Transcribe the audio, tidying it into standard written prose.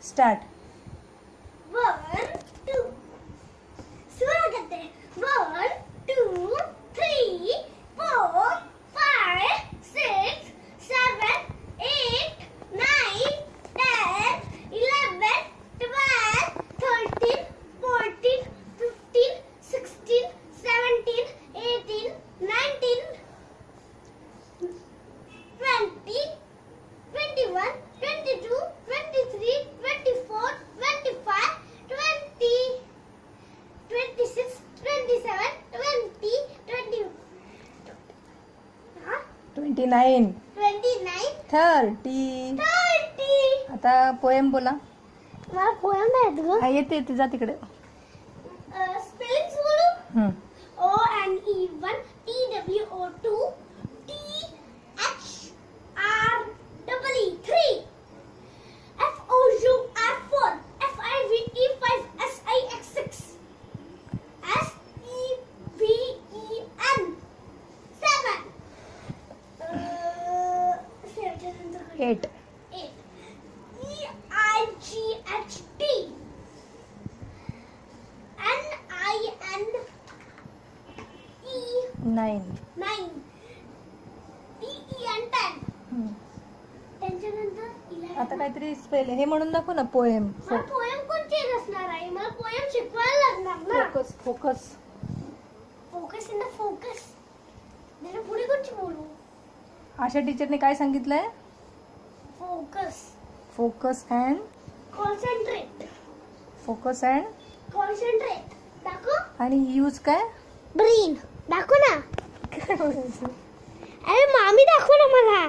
Start. 1 2 सुरू करते. 1 2 3 4 5 6 7 8 9 10 11 12 13 14 15 16 17 18 19 20 21 22 23 24 25 20 26 27 20 20 29 29 30. 30. आता पोएम बोला. मला पोएम येत ग. हा, येते जा तिकडे. स्पेलिंग बोलू. हम्म. ONE1 TWO2 THREE3 FOUR4 FIVE5 SIX6 SEVEN 7 8. 8 EIGHT NINE 9. 9 TEN 10 त्यांच्यानंतर 11. आता काहीतरी स्पेल हे म्हणून दाखव ना. पोएम. मला पोएम कोणती असणार आहे? मला पोएम शिकवायला लागणार ना. Focus focus. Focus in the focus. त्याच्या पुढे कोणची बोलू? आशा टीचरने काय सांगितलंय? Focus. Focus and concentrate. Focus and concentrate. दाखव. आणि यूज काय? ब्रेन. दाखव ना. अरे मामी दाखव ना मला.